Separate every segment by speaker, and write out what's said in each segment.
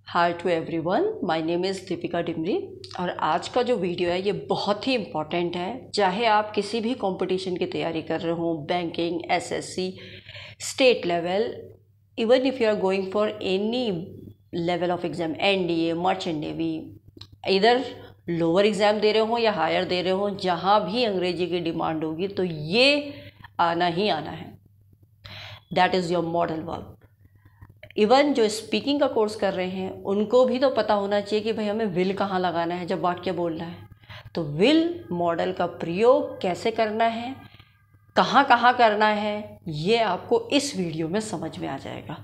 Speaker 1: Hi to everyone, my name is Deepika Dimri और आज का जो वीडियो है ये बहुत ही इम्पॉर्टेंट है। चाहे आप किसी भी कंपटीशन की तैयारी कर रहे हो, banking, SSC, state level, even if you are going for any level of exam, NDA, merchant navy, इधर लोअर एग्ज़ाम दे रहे हो या हायर दे रहे हो, जहाँ भी अंग्रेजी की डिमांड होगी तो ये आना ही आना है। That is your modal verb. Even जो स्पीकिंग का कोर्स कर रहे हैं उनको भी तो पता होना चाहिए कि भाई हमें विल कहाँ लगाना है जब वाक्य बोलना है। तो विल मॉडल का प्रयोग कैसे करना है, कहाँ करना है, ये आपको इस वीडियो में समझ में आ जाएगा।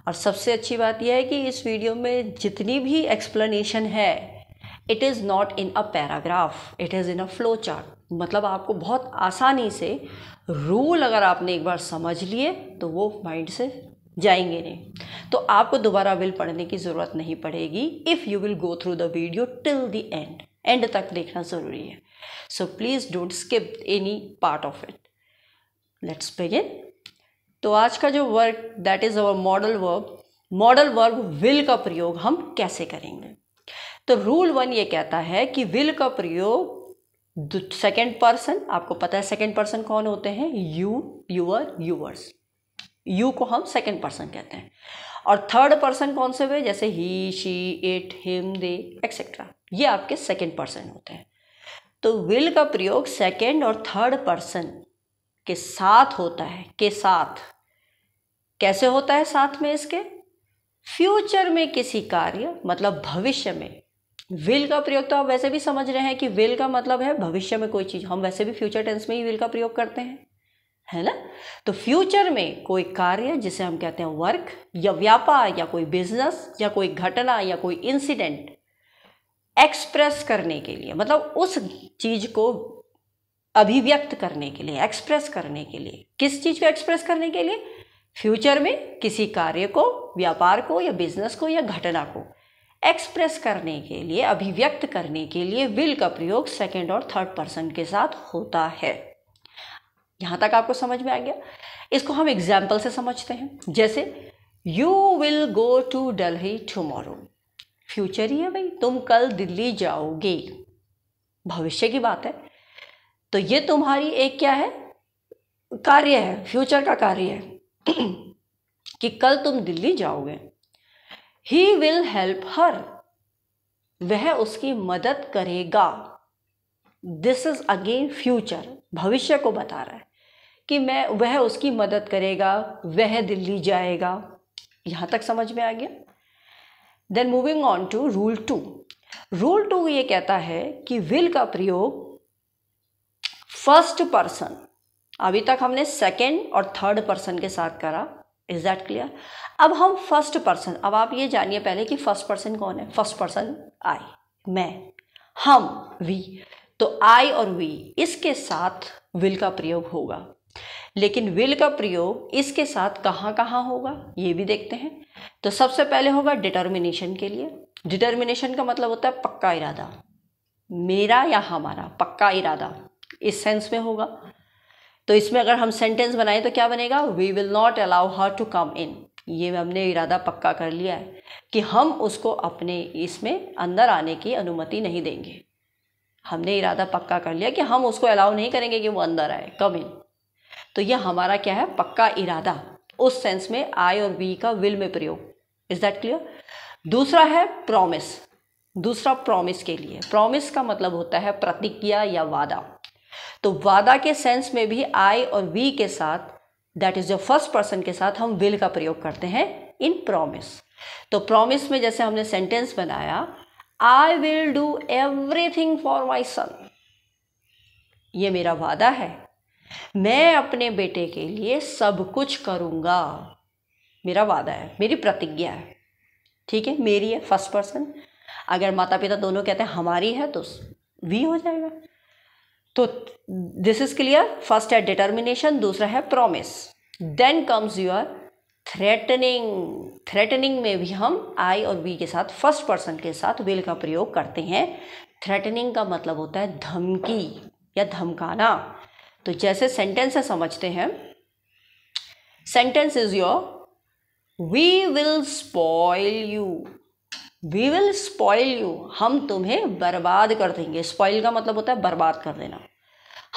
Speaker 1: और सबसे अच्छी बात यह है कि इस वीडियो में जितनी भी एक्सप्लेनेशन है, it is not in a paragraph, it is in a flow chart. मतलब आपको बहुत आसानी से रूल अगर आपने एक बार समझ लिए तो वो माइंड से जाएंगे नहीं, तो आपको दोबारा विल पढ़ने की ज़रूरत नहीं पड़ेगी if you will go through the video till the end तक देखना ज़रूरी है। So please don't skip any part of it. Let's begin. तो आज का जो work that is our modal verb will का प्रयोग हम कैसे करेंगे। तो रूल 1 ये कहता है कि विल का प्रयोग सेकेंड पर्सन, आपको पता है सेकेंड पर्सन कौन होते हैं, यू, यूअर, यूवर्स। यू को हम सेकेंड पर्सन कहते हैं। और थर्ड पर्सन कौन से हुए, जैसे he, she, it, him, they etcetera, ये आपके सेकेंड पर्सन होते हैं। तो विल का प्रयोग सेकेंड और थर्ड पर्सन के साथ होता है। के साथ कैसे होता है? साथ में इसके फ्यूचर में किसी कार्य, मतलब भविष्य में। विल का प्रयोग तो आप वैसे भी समझ रहे हैं कि विल का मतलब है भविष्य में कोई चीज़। हम वैसे भी फ्यूचर टेंस में ही विल का प्रयोग करते हैं, है ना। तो फ्यूचर में कोई कार्य जिसे हम कहते हैं वर्क या व्यापार या कोई बिजनेस या कोई घटना या कोई इंसिडेंट एक्सप्रेस करने के लिए, मतलब उस चीज को अभिव्यक्त करने के लिए, एक्सप्रेस करने के लिए। किस चीज को एक्सप्रेस करने के लिए? फ्यूचर में किसी कार्य को, व्यापार को या बिजनेस को या घटना को एक्सप्रेस करने के लिए, अभिव्यक्त करने के लिए विल का प्रयोग सेकेंड और थर्ड पर्सन के साथ होता है। यहां तक आपको समझ में आ गया। इसको हम एग्जाम्पल से समझते हैं। जैसे you will go to Delhi tomorrow, future ही है भाई, तुम कल दिल्ली जाओगे, भविष्य की बात है। तो ये तुम्हारी एक क्या है, कार्य है, फ्यूचर का कार्य है कि कल तुम दिल्ली जाओगे। ही विल हेल्प हर, वह उसकी मदद करेगा। दिस इज अगेन फ्यूचर, भविष्य को बता रहा है कि वह उसकी मदद करेगा, वह दिल्ली जाएगा। यहां तक समझ में आ गया। Then moving on to rule 2। Rule 2 ये कहता है कि विल का प्रयोग फर्स्ट पर्सन, अभी तक हमने सेकेंड और थर्ड पर्सन के साथ करा, इज दैट क्लियर। अब हम फर्स्ट पर्सन, अब आप ये जानिए पहले कि फर्स्ट पर्सन कौन है। फर्स्ट पर्सन आई, मैं, हम, वी। तो आई और वी, इसके साथ विल का प्रयोग होगा। लेकिन विल का प्रयोग इसके साथ कहाँ होगा ये भी देखते हैं। तो सबसे पहले होगा डिटर्मिनेशन के लिए। डिटर्मिनेशन का मतलब होता है पक्का इरादा, मेरा या हमारा पक्का इरादा, इस सेंस में होगा। तो इसमें अगर हम सेंटेंस बनाए तो क्या बनेगा, we will not allow her to come in. ये हमने इरादा पक्का कर लिया है कि हम उसको अपने इसमें अंदर आने की अनुमति नहीं देंगे। हमने इरादा पक्का कर लिया कि हम उसको अलाउ नहीं करेंगे कि वो अंदर आए, कम इन। तो यह हमारा क्या है, पक्का इरादा। उस सेंस में आई और वी का विल में प्रयोग। Is that clear. दूसरा है प्रॉमिस। दूसरा प्रॉमिस के लिए, प्रॉमिस का मतलब होता है प्रतिज्ञा या वादा। तो वादा के सेंस में भी आई और वी के साथ, that is the first person के साथ, हम विल का प्रयोग करते हैं इन प्रॉमिस। तो प्रॉमिस में जैसे हमने सेंटेंस बनाया, I will do everything for my son, ये मेरा वादा है, मैं अपने बेटे के लिए सब कुछ करूंगा, मेरा वादा है, मेरी प्रतिज्ञा है। ठीक है, मेरी है फर्स्ट पर्सन। अगर माता पिता दोनों कहते हैं हमारी है तो वी हो जाएगा। तो दिस इज क्लियर। फर्स्ट है डिटर्मिनेशन, दूसरा है promise. Then comes your threatening. Threatening में भी हम आई और वी के साथ, फर्स्ट पर्सन के साथ विल का प्रयोग करते हैं। थ्रेटनिंग का मतलब होता है धमकी या धमकाना। तो जैसे सेंटेंस से समझते हैं, sentence is your, we will spoil you, we will spoil you, हम तुम्हें बर्बाद कर देंगे। स्पॉइल का मतलब होता है बर्बाद कर देना।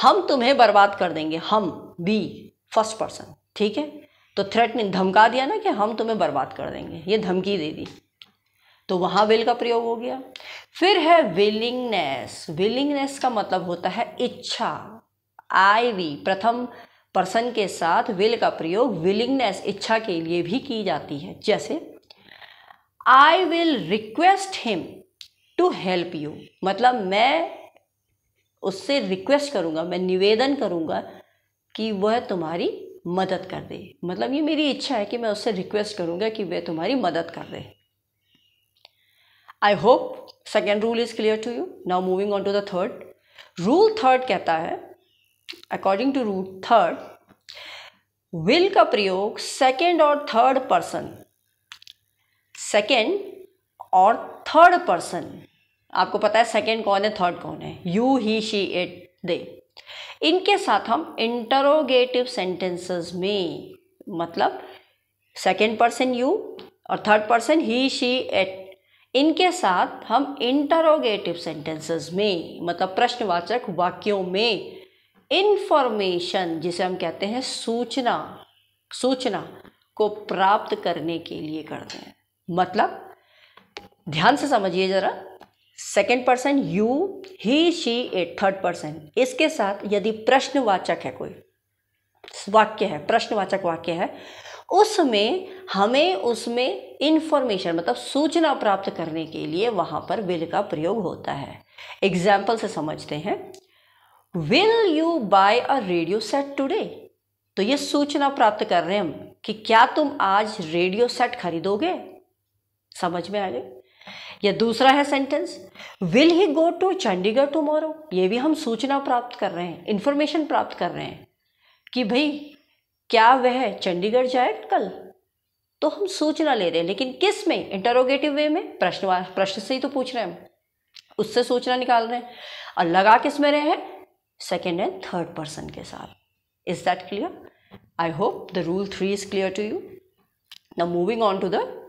Speaker 1: हम तुम्हें बर्बाद कर देंगे। हम, बी, फर्स्ट पर्सन, ठीक है। तो थ्रेटनिंग, धमका दिया ना कि हम तुम्हें बर्बाद कर देंगे, ये धमकी दे दी, तो वहाँ विल का प्रयोग हो गया। फिर है विलिंगनेस। विलिंगनेस का मतलब होता है इच्छा। आई वी, प्रथम पर्सन के साथ विल का प्रयोग विलिंगनेस, इच्छा के लिए भी की जाती है। जैसे I will request him to help you, मतलब मैं उससे रिक्वेस्ट करूँगा, मैं निवेदन करूँगा कि वह तुम्हारी मदद कर दे। मतलब ये मेरी इच्छा है कि मैं उससे रिक्वेस्ट करूँगा कि वह तुम्हारी मदद कर दे। I hope second rule is clear to you. Now moving on to the third rule. Third कहता है, according to rule third, will का प्रयोग सेकेंड और थर्ड पर्सन, सेकेंड और थर्ड पर्सन, आपको पता है सेकेंड कौन है, थर्ड कौन है, you, he, she, it, they, इनके साथ हम इंटरोगेटिव सेंटेंसेस में, मतलब सेकेंड पर्सन यू और third person he, she, it, इनके साथ हम इंटरोगेटिव सेंटेंसेस में, मतलब प्रश्नवाचक वाक्यों में इंफॉर्मेशन, जिसे हम कहते हैं सूचना, सूचना को प्राप्त करने के लिए करते हैं। मतलब ध्यान से समझिए जरा, second person you, he, she, it, third person, इसके साथ यदि प्रश्नवाचक है, कोई वाक्य है, प्रश्नवाचक वाक्य है, उसमें हमें उसमें इंफॉर्मेशन, मतलब सूचना प्राप्त करने के लिए वहां पर विल का प्रयोग होता है। एग्जाम्पल से समझते हैं। Will you buy a radio set today, तो ये सूचना प्राप्त कर रहे हैं हम कि क्या तुम आज रेडियो सेट खरीदोगे। समझ में आ गए। या दूसरा है sentence, will he go to Chandigarh tomorrow, ये भी हम सूचना प्राप्त कर रहे हैं, इंफॉर्मेशन प्राप्त कर रहे हैं कि भाई क्या वह चंडीगढ़ जाए कल। तो हम सूचना ले रहे हैं, लेकिन किस में, इंटरोगेटिव वे में, प्रश्न से ही तो पूछ रहे हैं हम, उससे सूचना निकाल रहे हैं, और लगा किस में रहे हैं, सेकेंड एंड थर्ड पर्सन के साथ। Is that clear? I hope the rule 3 is clear to you. Now moving on to the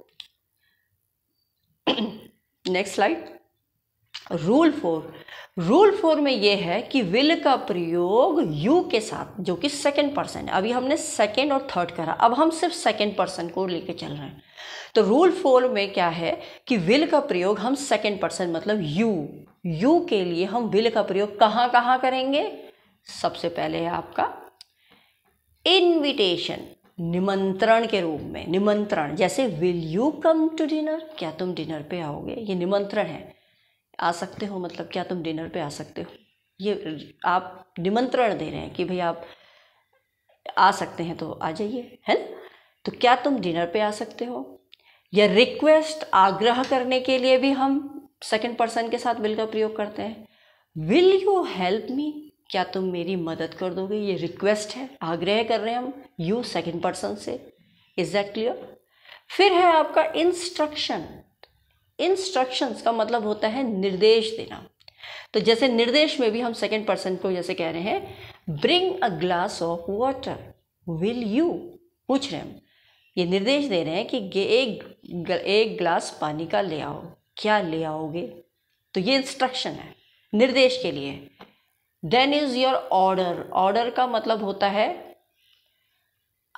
Speaker 1: next slide. Rule 4। Rule 4 में यह है कि विल का प्रयोग यू के साथ, जो कि सेकेंड पर्सन है, अभी हमने सेकेंड और थर्ड करा, अब हम सिर्फ सेकेंड पर्सन को लेके चल रहे हैं। तो रूल 4 में क्या है कि विल का प्रयोग हम सेकेंड पर्सन, मतलब यू के लिए हम विल का प्रयोग कहाँ कहाँ करेंगे। सबसे पहले है आपका इनविटेशन, निमंत्रण के रूप में। निमंत्रण, जैसे will you come to dinner, क्या तुम डिनर पे आओगे, ये निमंत्रण है। आ सकते हो मतलब क्या तुम डिनर पे आ सकते हो, ये आप निमंत्रण दे रहे हैं कि भाई आप आ सकते हैं तो आ जाइए, है ना। तो क्या तुम डिनर पे आ सकते हो। या रिक्वेस्ट, आग्रह करने के लिए भी हम सेकंड पर्सन के साथ विल का प्रयोग करते हैं। विल यू हेल्प मी, क्या तुम मेरी मदद कर दोगे, ये रिक्वेस्ट है, आग्रह कर रहे हैं हम यू सेकंड पर्सन से। Is that clear? फिर है आपका इंस्ट्रक्शन। इंस्ट्रक्शंस का मतलब होता है निर्देश देना। तो जैसे निर्देश में भी हम सेकंड पर्सन को जैसे कह रहे हैं, bring a glass of water, will you, पूछ रहे हैं हम, ये निर्देश दे रहे हैं कि एक ग्लास पानी का ले आओ, क्या ले आओगे। तो ये इंस्ट्रक्शन है, निर्देश के लिए। Then is your order. Order का मतलब होता है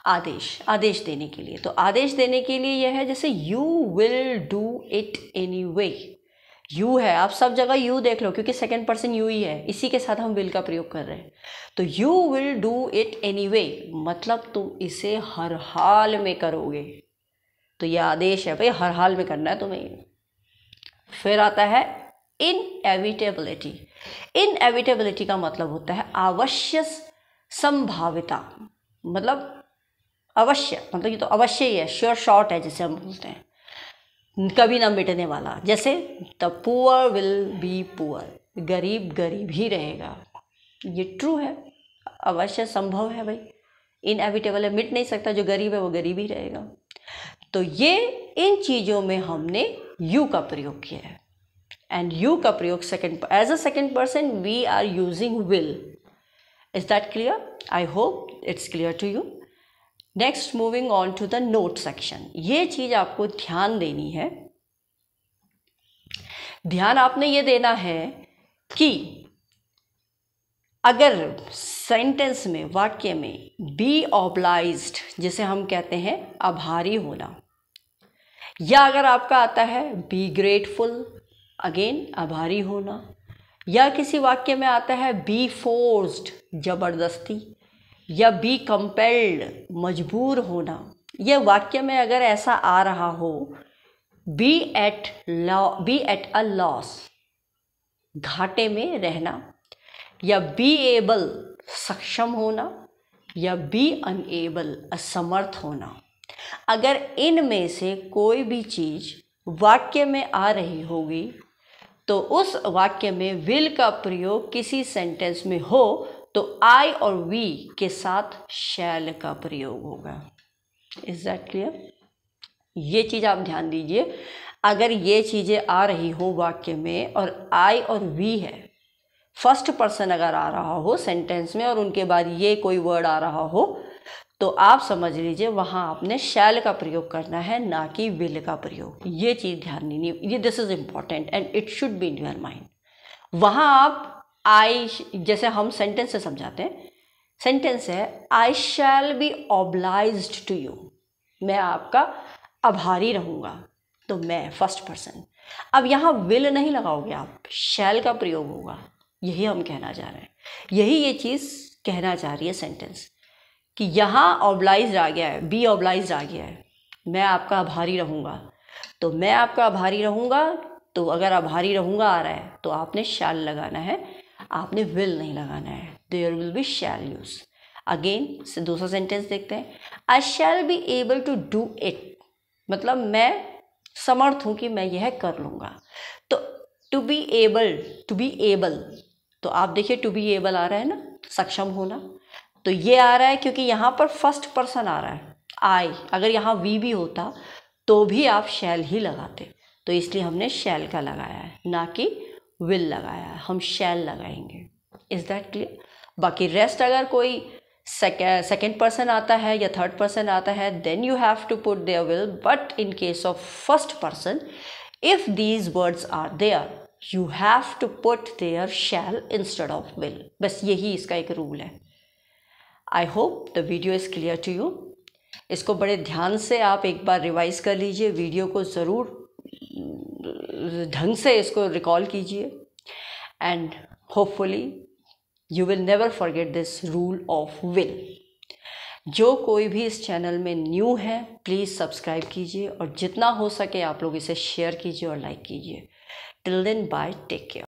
Speaker 1: आदेश, आदेश देने के लिए। तो आदेश देने के लिए यह है, जैसे you will do it any way. You है, आप सब जगह यू देख लो, क्योंकि सेकेंड पर्सन यू ही है, इसी के साथ हम विल का प्रयोग कर रहे हैं। तो you will do it any way, मतलब तुम इसे हर हाल में करोगे। तो यह आदेश है, भाई हर हाल में करना है तुम्हें। फिर आता है इनएविटेबिलिटी। इनएविटेबिलिटी का मतलब होता है अवश्य संभाविता, मतलब अवश्य, मतलब ये तो अवश्य ही है, श्योर शॉर्ट है जिसे हम बोलते हैं, कभी ना मिटने वाला। जैसे the poor will be poor, गरीब गरीब ही रहेगा। ये ट्रू है, अवश्य संभव है भाई, इनएविटेबल है, मिट नहीं सकता, जो गरीब है वो गरीब ही रहेगा। तो ये इन चीज़ों में हमने यू का प्रयोग किया है। एंड यू का प्रयोग second, as a second person we are using will. Is that clear? I hope it's clear to you. Next moving on to the note section. ये चीज़ आपको ध्यान देनी है ध्यान आपने ये देना है कि अगर सेंटेंस में, वाक्य में बी ऑब्लाइज्ड, जिसे हम कहते हैं आभारी होना, या अगर आपका आता है बी ग्रेटफुल, अगेन आभारी होना, या किसी वाक्य में आता है बी फोर्स्ड, जबरदस्ती, या बी कंपेल्ड, मजबूर होना, यह वाक्य में अगर ऐसा आ रहा हो, बी एट अ लॉस, घाटे में रहना, या बी एबल, सक्षम होना, या बी अनएबल, असमर्थ होना, अगर इनमें से कोई भी चीज़ वाक्य में आ रही होगी तो उस वाक्य में विल का प्रयोग किसी सेंटेंस में हो तो आई और वी के साथ शैल का प्रयोग होगा। Is that clear? ये चीज़ आप ध्यान दीजिए। अगर ये चीज़ें आ रही हो वाक्य में और आई और वी है, फर्स्ट पर्सन अगर आ रहा हो सेंटेंस में और उनके बाद ये कोई वर्ड आ रहा हो, तो आप समझ लीजिए वहाँ आपने शैल का प्रयोग करना है, ना कि विल का प्रयोग। ये चीज़ ध्यान देनी, ये this is important and it should be in your mind. वहाँ आप आई, जैसे हम सेंटेंस से समझाते हैं, सेंटेंस है I shall be obliged to you, मैं आपका आभारी रहूँगा, तो मैं फर्स्ट पर्सन। अब यहाँ विल नहीं लगाओगे आप, शैल का प्रयोग होगा। यही हम कहना चाह रहे हैं, यही ये चीज़ कहना चाह रही है सेंटेंस, कि यहाँ ऑब्लाइज्ड आ गया है, बी ऑब्लाइज्ड आ गया है, मैं आपका आभारी रहूँगा, तो मैं आपका आभारी रहूँगा, तो अगर आभारी रहूँगा आ रहा है तो आपने शैल लगाना है, आपने विल नहीं लगाना है। There will be shall use. Again से दूसरा सेंटेंस देखते हैं, I shall be able to do it, मतलब मैं समर्थ हूँ कि मैं यह कर लूँगा। तो टू बी एबल, तो आप देखिए टू बी एबल आ रहा है ना, सक्षम होना, तो ये आ रहा है क्योंकि यहाँ पर फर्स्ट पर्सन आ रहा है आई। अगर यहाँ वी भी होता तो भी आप शैल ही लगाते, तो इसलिए हमने शैल का लगाया है, ना कि विल लगाया है, हम शैल लगाएंगे। Is that clear? बाकी रेस्ट अगर कोई सेकेंड पर्सन आता है या थर्ड पर्सन आता है, then you have to put there will, but in case of first person, if these words are there, you have to put their shall instead of will। बस यही इसका एक rule है। I hope the video is clear to you। इसको बड़े ध्यान से आप एक बार रिवाइज कर लीजिए, वीडियो को ज़रूर ढंग से इसको रिकॉल कीजिए, and hopefully you will never forget this rule of will. जो कोई भी इस चैनल में न्यू है प्लीज़ सब्सक्राइब कीजिए, और जितना हो सके आप लोग इसे शेयर कीजिए और लाइक कीजिए। Till then, bye, take care।